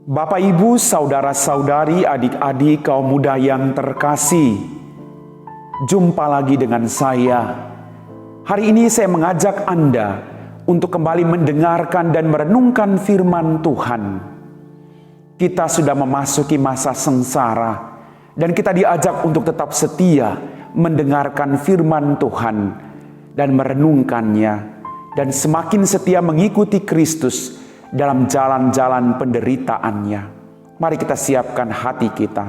Bapak, Ibu, saudara-saudari, adik-adik, kaum muda yang terkasih, jumpa lagi dengan saya. Hari ini saya mengajak Anda untuk kembali mendengarkan dan merenungkan firman Tuhan. Kita sudah memasuki masa sengsara dan kita diajak untuk tetap setia mendengarkan firman Tuhan dan merenungkannya, dan semakin setia mengikuti Kristus dalam jalan-jalan penderitaannya. Mari kita siapkan hati kita.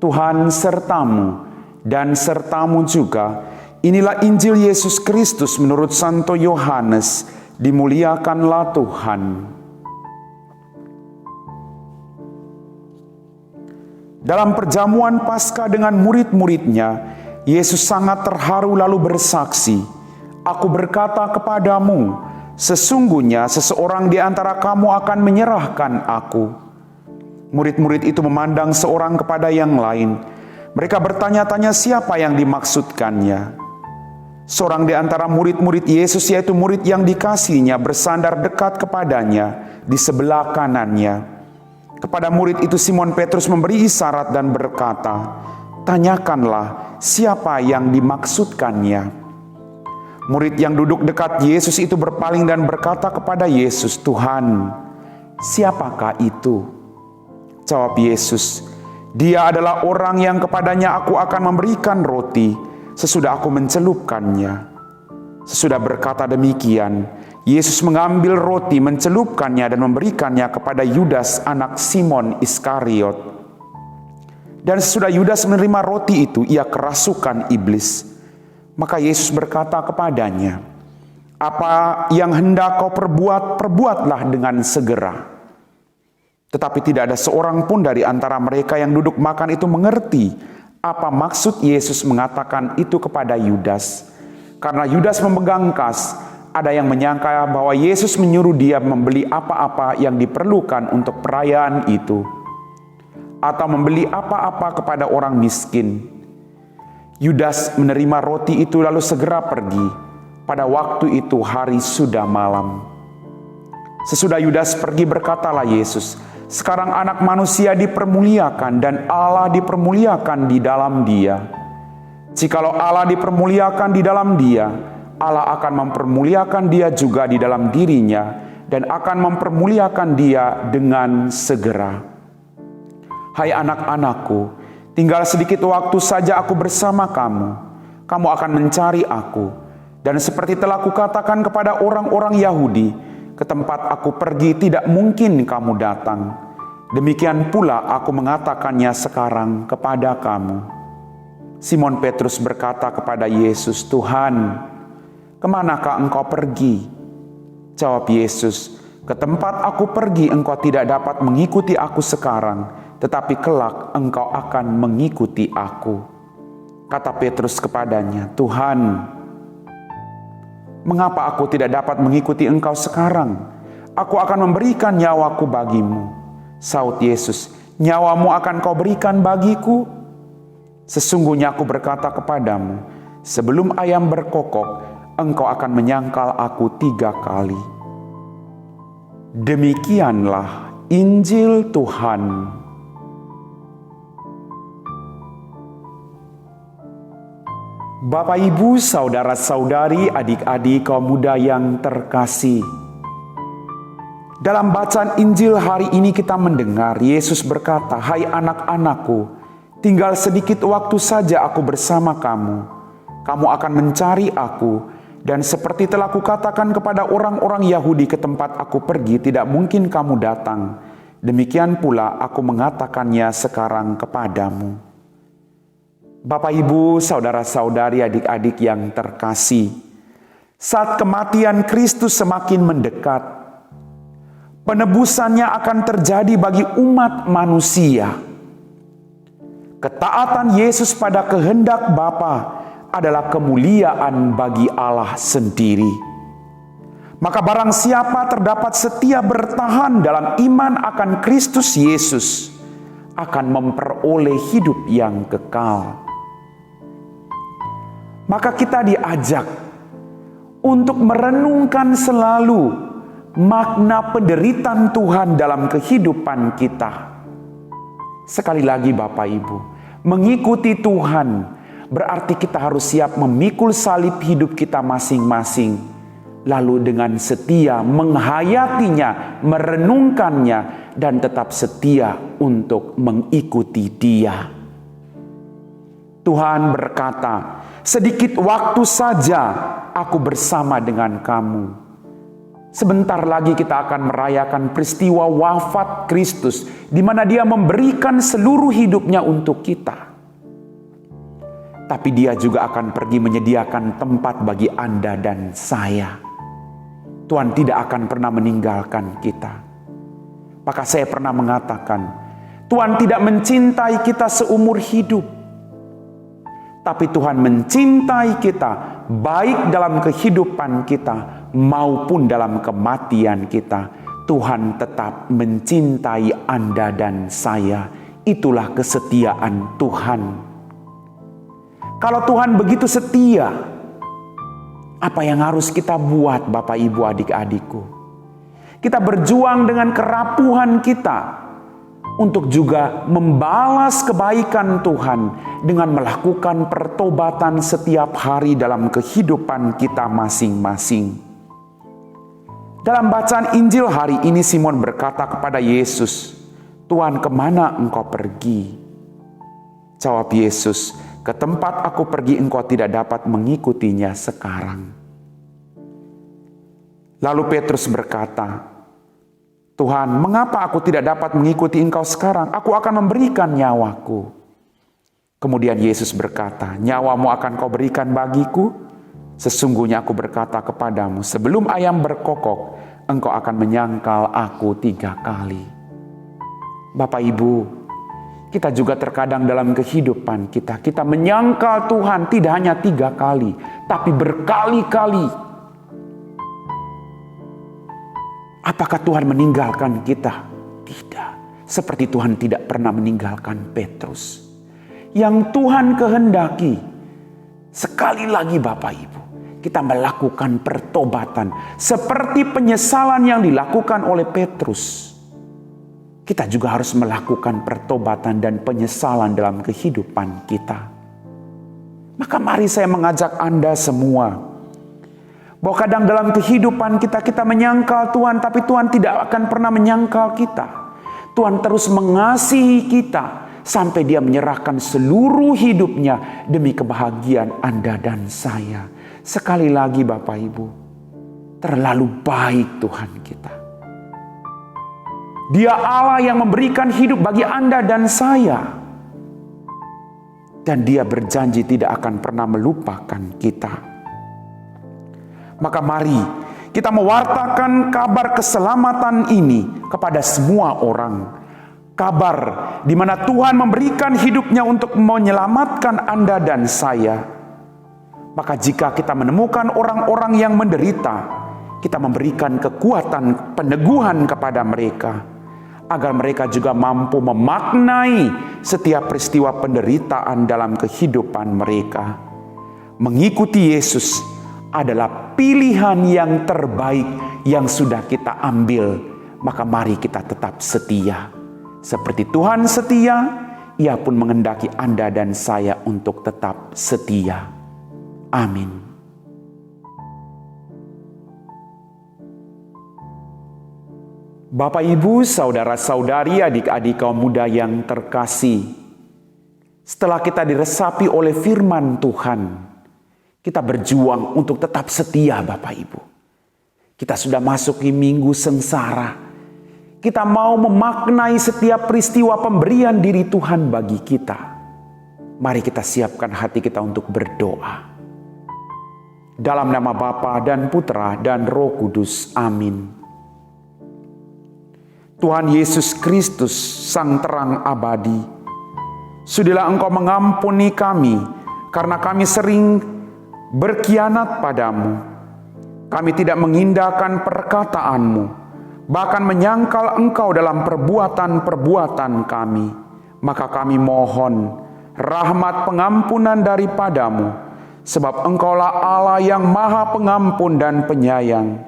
Tuhan sertamu dan sertamu juga. Inilah Injil Yesus Kristus menurut Santo Yohanes. Dimuliakanlah Tuhan. Dalam perjamuan Paskah dengan murid-muridnya, Yesus sangat terharu lalu bersaksi, "Aku berkata kepadamu, sesungguhnya seseorang di antara kamu akan menyerahkan aku." Murid-murid itu memandang seorang kepada yang lain. Mereka bertanya-tanya siapa yang dimaksudkannya. Seorang di antara murid-murid Yesus, yaitu murid yang dikasihinya, bersandar dekat kepadanya di sebelah kanannya. Kepada murid itu Simon Petrus memberi isyarat dan berkata, "Tanyakanlah siapa yang dimaksudkannya." Murid yang duduk dekat Yesus itu berpaling dan berkata kepada Yesus, "Tuhan, siapakah itu?" Jawab Yesus, "Dia adalah orang yang kepadanya aku akan memberikan roti sesudah aku mencelupkannya." Sesudah berkata demikian, Yesus mengambil roti, mencelupkannya dan memberikannya kepada Yudas anak Simon Iskariot. Dan sesudah Yudas menerima roti itu, ia kerasukan iblis. Maka Yesus berkata kepadanya, "Apa yang hendak kau perbuat, perbuatlah dengan segera." Tetapi tidak ada seorang pun dari antara mereka yang duduk makan itu mengerti apa maksud Yesus mengatakan itu kepada Yudas. Karena Yudas memegang kas, ada yang menyangka bahwa Yesus menyuruh dia membeli apa-apa yang diperlukan untuk perayaan itu, atau membeli apa-apa kepada orang miskin. Yudas menerima roti itu lalu segera pergi. Pada waktu itu hari sudah malam. Sesudah Yudas pergi berkatalah Yesus, "Sekarang anak manusia dipermuliakan dan Allah dipermuliakan di dalam dia. Jikalau Allah dipermuliakan di dalam dia, Allah akan mempermuliakan dia juga di dalam dirinya dan akan mempermuliakan dia dengan segera. Hai anak-anakku, tinggal sedikit waktu saja aku bersama kamu. Kamu akan mencari aku. Dan seperti telah kukatakan kepada orang-orang Yahudi, ke tempat aku pergi tidak mungkin kamu datang. Demikian pula aku mengatakannya sekarang kepada kamu." Simon Petrus berkata kepada Yesus, "Tuhan, kemanakah engkau pergi?" Jawab Yesus, "Ke tempat aku pergi engkau tidak dapat mengikuti aku sekarang, tetapi kelak engkau akan mengikuti aku." Kata Petrus kepadanya, "Tuhan, mengapa aku tidak dapat mengikuti engkau sekarang? Aku akan memberikan nyawaku bagimu." Saut Yesus, "Nyawamu akan kau berikan bagiku? Sesungguhnya aku berkata kepadamu, sebelum ayam berkokok, engkau akan menyangkal aku 3 kali." Demikianlah Injil Tuhan. Bapak, Ibu, saudara-saudari, adik-adik, kaum muda yang terkasih. Dalam bacaan Injil hari ini kita mendengar Yesus berkata, "Hai anak-anakku, tinggal sedikit waktu saja aku bersama kamu. Kamu akan mencari aku, dan seperti telah kukatakan kepada orang-orang Yahudi, ke tempat aku pergi tidak mungkin kamu datang. Demikian pula aku mengatakannya sekarang kepadamu." Bapak, Ibu, saudara-saudari, adik-adik yang terkasih, saat kematian Kristus semakin mendekat, penebusannya akan terjadi bagi umat manusia. Ketaatan Yesus pada kehendak Bapa adalah kemuliaan bagi Allah sendiri. Maka barang siapa terdapat setia bertahan dalam iman akan Kristus Yesus akan memperoleh hidup yang kekal. Maka kita diajak untuk merenungkan selalu makna penderitaan Tuhan dalam kehidupan kita. Sekali lagi Bapak Ibu, mengikuti Tuhan berarti kita harus siap memikul salib hidup kita masing-masing, lalu dengan setia menghayatinya, merenungkannya, dan tetap setia untuk mengikuti Dia. Tuhan berkata, sedikit waktu saja aku bersama dengan kamu. Sebentar lagi kita akan merayakan peristiwa wafat Kristus, di mana Dia memberikan seluruh hidupnya untuk kita. Tapi Dia juga akan pergi menyediakan tempat bagi Anda dan saya. Tuhan tidak akan pernah meninggalkan kita. Maka saya pernah mengatakan, Tuhan tidak mencintai kita seumur hidup. Tapi Tuhan mencintai kita baik dalam kehidupan kita maupun dalam kematian kita. Tuhan tetap mencintai Anda dan saya. Itulah kesetiaan Tuhan. Kalau Tuhan begitu setia, apa yang harus kita buat Bapak Ibu adik-adikku? Kita berjuang dengan kerapuhan kita untuk juga membalas kebaikan Tuhan dengan melakukan pertobatan setiap hari dalam kehidupan kita masing-masing. Dalam bacaan Injil hari ini Simon berkata kepada Yesus, "Tuhan, kemana engkau pergi?" Jawab Yesus, "Ke tempat aku pergi engkau tidak dapat mengikutinya sekarang." Lalu Petrus berkata, "Tuhan, mengapa aku tidak dapat mengikuti engkau sekarang? Aku akan memberikan nyawaku." Kemudian Yesus berkata, "Nyawamu akan kau berikan bagiku? Sesungguhnya aku berkata kepadamu, sebelum ayam berkokok, engkau akan menyangkal aku 3 kali." Bapak Ibu, kita juga terkadang dalam kehidupan kita menyangkal Tuhan tidak hanya 3 kali, tapi berkali-kali. Apakah Tuhan meninggalkan kita? Tidak. Seperti Tuhan tidak pernah meninggalkan Petrus. Yang Tuhan kehendaki, sekali lagi Bapak Ibu, kita melakukan pertobatan. Seperti penyesalan yang dilakukan oleh Petrus. Kita juga harus melakukan pertobatan dan penyesalan dalam kehidupan kita. Maka mari saya mengajak Anda semua, bahwa kadang dalam kehidupan kita menyangkal Tuhan, tapi Tuhan tidak akan pernah menyangkal kita. Tuhan terus mengasihi kita sampai Dia menyerahkan seluruh hidupnya demi kebahagiaan Anda dan saya. Sekali lagi Bapak Ibu, terlalu baik Tuhan kita. Dia Allah yang memberikan hidup bagi Anda dan saya. Dan Dia berjanji tidak akan pernah melupakan kita. Maka mari kita mewartakan kabar keselamatan ini kepada semua orang. Kabar di mana Tuhan memberikan hidupnya untuk menyelamatkan Anda dan saya. Maka jika kita menemukan orang-orang yang menderita, kita memberikan kekuatan peneguhan kepada mereka, agar mereka juga mampu memaknai setiap peristiwa penderitaan dalam kehidupan mereka. Mengikuti Yesus adalah pilihan yang terbaik yang sudah kita ambil. Maka mari kita tetap setia. Seperti Tuhan setia, Ia pun menghendaki Anda dan saya untuk tetap setia. Amin. Bapak, Ibu, saudara-saudari, adik-adik kaum muda yang terkasih, setelah kita diresapi oleh firman Tuhan, kita berjuang untuk tetap setia Bapak Ibu. Kita sudah masuk di minggu sengsara. Kita mau memaknai setiap peristiwa pemberian diri Tuhan bagi kita. Mari kita siapkan hati kita untuk berdoa. Dalam nama Bapa dan Putra dan Roh Kudus. Amin. Tuhan Yesus Kristus, Sang Terang Abadi, sudilah Engkau mengampuni kami karena kami sering berkhianat padamu. Kami tidak mengindahkan perkataanmu, bahkan menyangkal Engkau dalam perbuatan-perbuatan kami. Maka kami mohon rahmat pengampunan daripadamu, sebab Engkaulah Allah yang Maha Pengampun dan Penyayang.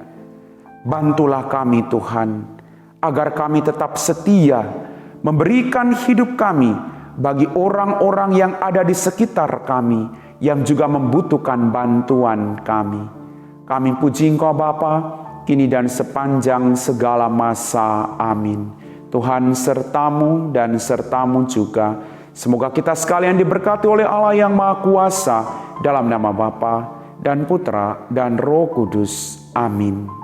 Bantulah kami Tuhan, agar kami tetap setia memberikan hidup kami bagi orang-orang yang ada di sekitar kami, yang juga membutuhkan bantuan kami. Kami puji Engkau Bapa, kini dan sepanjang segala masa. Amin. Tuhan sertamu dan sertamu juga. Semoga kita sekalian diberkati oleh Allah yang Maha Kuasa, dalam nama Bapa dan Putra dan Roh Kudus. Amin.